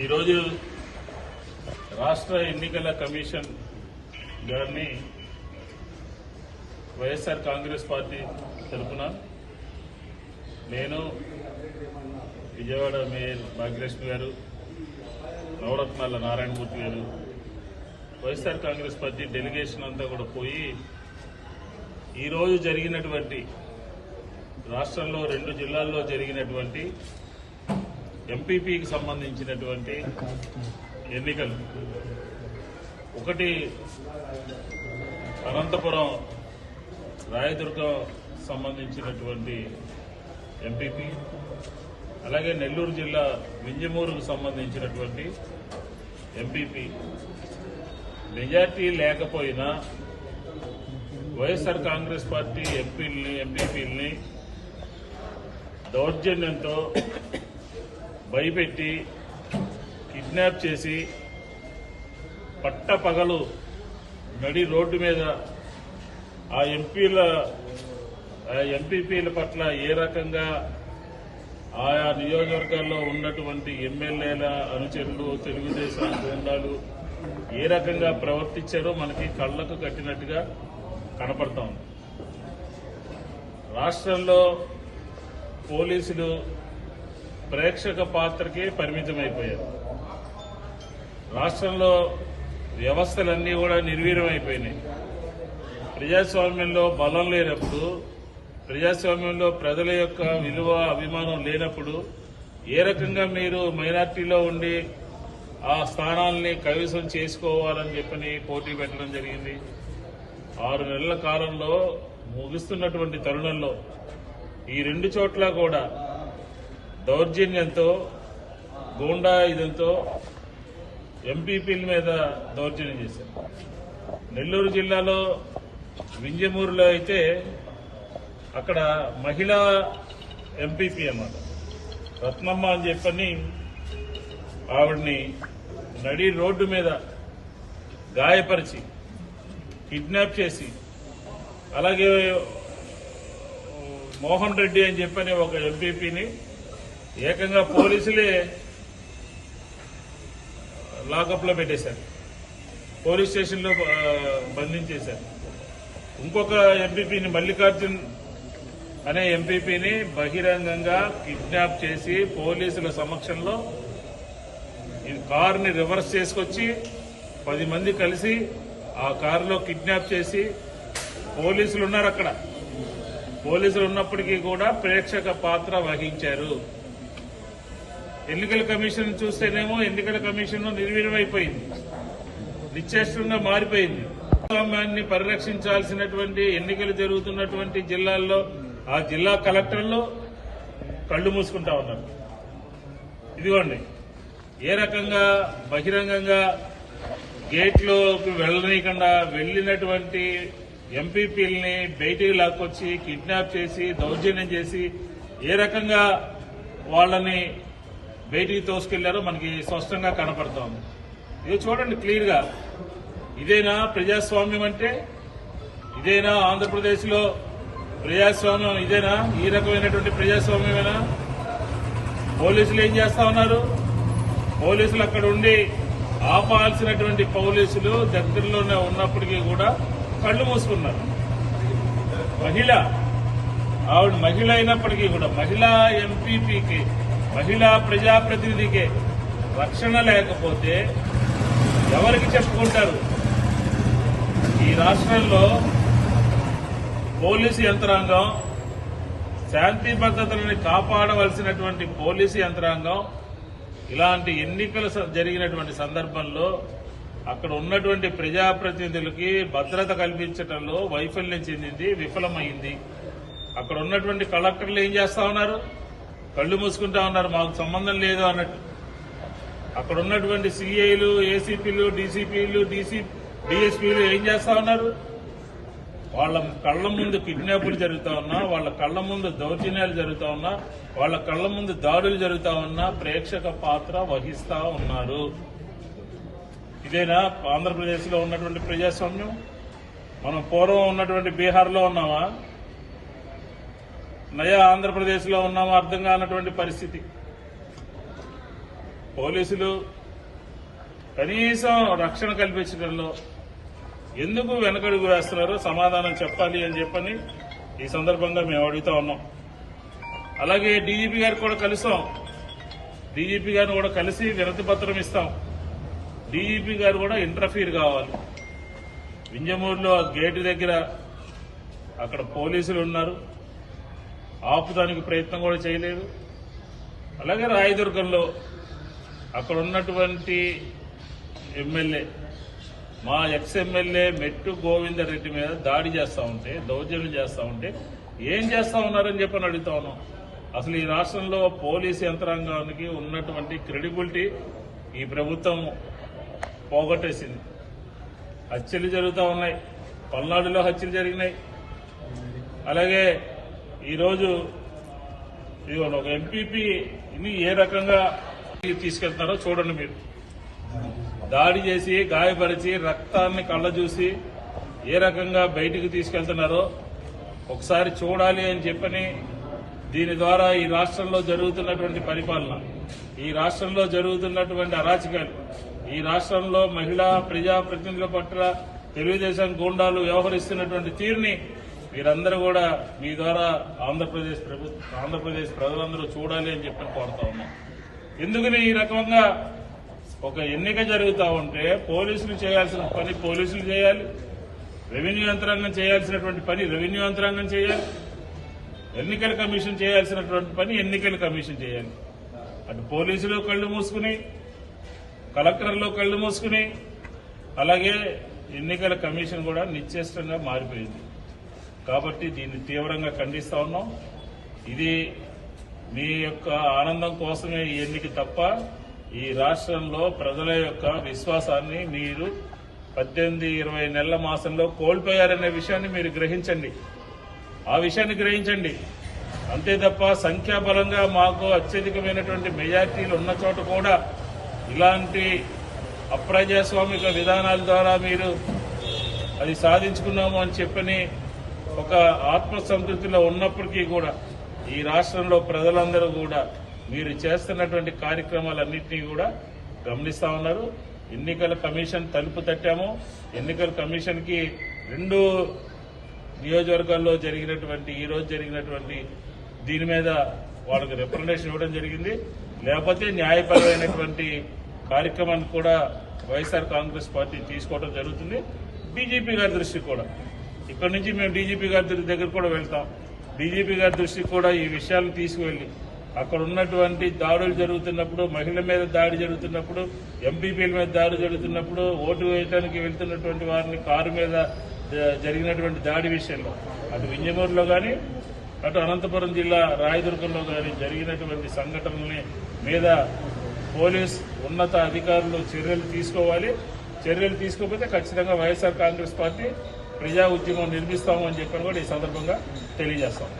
ఈరోజు రాష్ట్ర ఎన్నికల కమిషన్ గారిని వైఎస్ఆర్ కాంగ్రెస్ పార్టీ తరఫున నేను, విజయవాడ మేయర్ భాగ్యలక్ష్మి గారు, నవరత్నాల నారాయణమూర్తి గారు, వైఎస్ఆర్ కాంగ్రెస్ పార్టీ డెలిగేషన్ అంతా కూడా పోయి ఈరోజు జరిగినటువంటి రాష్ట్రంలో 2 జిల్లాల్లో జరిగినటువంటి ఎంపీపీకి సంబంధించినటువంటి ఎన్నికలు, ఒకటి అనంతపురం రాయదుర్గం సంబంధించినటువంటి ఎంపీపీ, అలాగే నెల్లూరు జిల్లా వింజమూరుకు సంబంధించినటువంటి ఎంపీపీ. మెజార్టీ లేకపోయినా వైఎస్ఆర్ కాంగ్రెస్ పార్టీ ఎంపీపీలని దౌర్జన్యంతో భయపెట్టి కిడ్నాప్ చేసి పట్టపగలు నడి రోడ్డు మీద ఆ ఎంపీపీల పట్ల ఏ రకంగా ఆయా నియోజకవర్గాల్లో ఉన్నటువంటి ఎమ్మెల్యేల అనుచరులు, తెలుగుదేశం గూండాలు ఏ రకంగా ప్రవర్తించారో మనకి కళ్లకు కట్టినట్టుగా కనపడతా ఉంది. రాష్ట్రంలో పోలీసులు ప్రేక్షక పాత్రకే పరిమితమైపోయారు. రాష్ట్రంలో వ్యవస్థలన్నీ కూడా నిర్వీర్యమైపోయినాయి. ప్రజాస్వామ్యంలో బలం లేనప్పుడు, ప్రజాస్వామ్యంలో ప్రజల యొక్క విలువ అభిమానం లేనప్పుడు ఏ రకంగా మీరు మైనార్టీలో ఉండి ఆ స్థానాల్ని కైవసం చేసుకోవాలని చెప్పని పోటీ పెట్టడం జరిగింది. 6 నెలల కాలంలో ముగుస్తున్నటువంటి తరుణంలో ఈ 2 చోట్ల కూడా దౌర్జన్యంతో, గూండాయుధంతో ఎంపీపీల మీద దౌర్జన్యం చేశారు. నెల్లూరు జిల్లాలో వింజమూరులో అయితే అక్కడ మహిళా ఎంపీపీ అన్నమాట, రత్నమ్మ అని చెప్పని ఆవిడ్ని నడి రోడ్డు మీద గాయపరిచి కిడ్నాప్ చేసి, అలాగే మోహన్ రెడ్డి అని చెప్పని ఒక ఎంపీపీని ఏకంగా పోలీసులే లాకప్ లో పెట్టేశారు, పోలీస్ స్టేషన్లో బంధించేశారు. ఇంకొక ఎంపీపీని, మల్లికార్జున్ అనే ఎంపీపీని బహిరంగంగా కిడ్నాప్ చేసి పోలీసుల సమక్షంలో ఈ కారుని రివర్స్ చేసుకొచ్చి 10 మంది కలిసి ఆ కారులో కిడ్నాప్ చేసి, పోలీసులు ఉన్నారు అక్కడ, పోలీసులు ఉన్నప్పటికీ కూడా ప్రేక్షక పాత్ర వహించారు. ఎన్నికల కమిషన్ చూస్తేనేమో ఎన్నికల కమిషన్ నిర్వీర్యమైపోయింది, నిశ్చేష్టంగా మారిపోయింది. ప్రజాస్వామ్యాన్ని పరిరక్షించాల్సినటువంటి ఎన్నికలు జరుగుతున్నటువంటి జిల్లాల్లో ఆ జిల్లా కలెక్టర్లు కళ్లు మూసుకుంటా ఉన్నారు. ఇదిగోండి ఏ రకంగా బహిరంగంగా గేట్లోకి వెళ్లనీయకుండా వెళ్లినటువంటి ఎంపీపీలని బయటికి లాక్కొచ్చి కిడ్నాప్ చేసి దౌర్జన్యం చేసి ఏ రకంగా వాళ్ళని బయటికి తోసుకెళ్లారో మనకి స్పష్టంగా కనపడుతోంది. ఇది చూడండి క్లియర్ గా. ఇదేనా ప్రజాస్వామ్యం అంటే? ఇదేనా ఆంధ్రప్రదేశ్ లో ప్రజాస్వామ్యం? ఇదేనా ఈ రకమైనటువంటి ప్రజాస్వామ్యమేనా? పోలీసులు ఏం చేస్తా ఉన్నారు? పోలీసులు అక్కడ ఉండి ఆపాల్సినటువంటి పోలీసులు దగ్గరలోనే ఉన్నప్పటికీ కూడా కళ్లు మూసుకున్నారు. ఆవిడ మహిళ అయినప్పటికీ కూడా మహిళా ఎంపీపీకి, మహిళా ప్రజాప్రతినిధికి రక్షణ లేకపోతే ఎవరికి చెప్పుకుంటారు? ఈ రాష్ట్రంలో పోలీసు యంత్రాంగం, శాంతి భద్రతలను కాపాడవలసినటువంటి పోలీసు యంత్రాంగం ఇలాంటి ఎన్నికలు జరిగినటువంటి సందర్భంలో అక్కడ ఉన్నటువంటి ప్రజాప్రతినిధులకి భద్రత కల్పించడంలో వైఫల్యం చెందింది, విఫలమైంది. అక్కడ ఉన్నటువంటి కలెక్టర్లు ఏం చేస్తా ఉన్నారు? కళ్లు మూసుకుంటా ఉన్నారు, మాకు సంబంధం లేదు అన్నట్టు. అక్కడ ఉన్నటువంటి సిఐలు, ఏసీపీలు, డీసీపీలు, డిఎస్పీలు ఏం చేస్తా ఉన్నారు? వాళ్ళ కళ్ల ముందు కిడ్నాపులు జరుగుతా ఉన్నా, వాళ్ళ కళ్ల ముందు దౌర్జన్యాలు జరుగుతా ఉన్నా, వాళ్ళ కళ్ల ముందు దాడులు జరుగుతా ఉన్నా ప్రేక్షక పాత్ర వహిస్తా ఉన్నారు. ఇదేనా ఆంధ్రప్రదేశ్ లో ఉన్నటువంటి ప్రజాస్వామ్యం? మనం పూర్వం ఉన్నటువంటి బీహార్లో ఉన్నామా? నయా ఆంధ్రప్రదేశ్ లో ఉన్నామో అర్థం కానటువంటి పరిస్థితి. పోలీసులు కనీసం రక్షణ కల్పించడంలో ఎందుకు వెనకడుగు వేస్తున్నారో సమాధానం చెప్పాలి అని చెప్పని ఈ సందర్భంగా మేము అడుగుతా ఉన్నాం. అలాగే డీజీపీ గారు కూడా కలుస్తాం, డీజీపీ గారిని కూడా కలిసి వినతి పత్రం ఇస్తాం. డీజీపీ గారు కూడా ఇంటర్ఫీర్ కావాలి. వింజమూరులో గేటు దగ్గర అక్కడ పోలీసులు ఉన్నారు, ఆపుదానికి ప్రయత్నం కూడా చేయలేదు. అలాగే రాయదుర్గంలో అక్కడ ఉన్నటువంటి ఎమ్మెల్యే, మా ఎక్స్ ఎమ్మెల్యే మెట్టు గోవిందరెడ్డి మీద దాడి చేస్తా ఉంటే, దౌర్జన్యం చేస్తా ఉంటే ఏం చేస్తా ఉన్నారని చెప్పని అడుగుతా ఉన్నాం. అసలు ఈ రాష్ట్రంలో పోలీసు యంత్రాంగానికి ఉన్నటువంటి క్రెడిబిలిటీ ఈ ప్రభుత్వం పోగొట్టేసింది. హత్యలు జరుగుతూ ఉన్నాయి, పల్నాడులో హత్యలు జరిగినాయి. అలాగే ఈరోజు ఒక ఎంపీపీని ఏ రకంగా తీసుకెళ్తున్నారో చూడండి మీరు. దాడి చేసి గాయపరిచి రక్తాన్ని కళ్ళ చూసి ఏ రకంగా బయటికి తీసుకెళ్తున్నారో ఒకసారి చూడాలి అని చెప్పని దీని ద్వారా ఈ రాష్ట్రంలో జరుగుతున్నటువంటి పరిపాలన, ఈ రాష్ట్రంలో జరుగుతున్నటువంటి అరాచకాలు, ఈ రాష్ట్రంలో మహిళా ప్రజాప్రతినిధుల పట్ల తెలుగుదేశం గూండాలు వ్యవహరిస్తున్నటువంటి తీరుని వీరందరూ కూడా మీ ద్వారా ఆంధ్రప్రదేశ్ ప్రజలందరూ చూడాలి అని చెప్పి కోరుతా ఉన్నాం. ఎందుకని ఈ రకంగా ఒక ఎన్నిక జరుగుతూ ఉంటే పోలీసులు చేయాల్సిన పని పోలీసులు చేయాలి, రెవెన్యూ యంత్రాంగం చేయాల్సినటువంటి పని రెవెన్యూ యంత్రాంగం చేయాలి, ఎన్నికల కమిషన్ చేయాల్సినటువంటి పని ఎన్నికల కమిషన్ చేయాలి. అటు పోలీసులు కళ్లు మూసుకుని, కలెక్టర్లు కళ్లు మూసుకుని, అలాగే ఎన్నికల కమిషన్ కూడా నిశ్చేష్టంగా మారిపోయింది. కాబట్టి దీన్ని తీవ్రంగా ఖండిస్తా ఉన్నాం. ఇది మీ యొక్క ఆనందం కోసమే ఈ ఎన్నిక తప్ప ఈ రాష్ట్రంలో ప్రజల యొక్క విశ్వాసాన్ని మీరు 18-20 నెలల మాసంలో కోల్పోయారనే విషయాన్ని మీరు గ్రహించండి. ఆ విషయాన్ని గ్రహించండి. అంతే తప్ప సంఖ్యాబలంగా మాకు అత్యధికమైనటువంటి మెజార్టీలు ఉన్న చోట కూడా ఇలాంటి అప్రజాస్వామిక విధానాల ద్వారా మీరు అది సాధించుకున్నాము అని చెప్పని ఒక ఆత్మసంతృప్తిలో ఉన్నప్పటికీ కూడా ఈ రాష్ట్రంలో ప్రజలందరూ కూడా మీరు చేస్తున్నటువంటి కార్యక్రమాలన్నింటినీ కూడా గమనిస్తా ఉన్నారు. ఎన్నికల కమిషన్ తలుపు తట్టాము. ఎన్నికల కమిషన్ కి 2 నియోజకవర్గాల్లో జరిగినటువంటి ఈ రోజు జరిగినటువంటి దీని మీద వాళ్ళకి రిప్రజెంటేషన్ ఇవ్వడం జరిగింది. లేకపోతే న్యాయపరమైనటువంటి కార్యక్రమాన్ని కూడా వైఎస్ఆర్ కాంగ్రెస్ పార్టీ తీసుకోవడం జరుగుతుంది. డీజీపీ గారి దృష్టికి కూడా ఇక్కడ నుంచి మేము డీజీపీ గారి దగ్గర కూడా వెళ్తాం. డీజీపీ గారి దృష్టికి కూడా ఈ విషయాలను తీసుకువెళ్లి అక్కడ ఉన్నటువంటి దాడులు జరుగుతున్నప్పుడు, మహిళల మీద దాడి జరుగుతున్నప్పుడు, ఎంపీపీల మీద దాడి జరుగుతున్నప్పుడు, ఓటు వేయడానికి వెళ్తున్నటువంటి వారిని కారు మీద జరిగినటువంటి దాడి విషయంలో అటు వింజమూరులో కానీ అటు అనంతపురం జిల్లా రాయదుర్గంలో కానీ జరిగినటువంటి సంఘటనల మీద పోలీస్ ఉన్నత అధికారులు చర్యలు తీసుకోవాలి. చర్యలు తీసుకోకపోతే ఖచ్చితంగా వైఎస్ఆర్ కాంగ్రెస్ పార్టీ ప్రజా ఉద్యమం నిర్మిస్తాము అని చెప్పని కూడా ఈ సందర్భంగా తెలియజేస్తాం.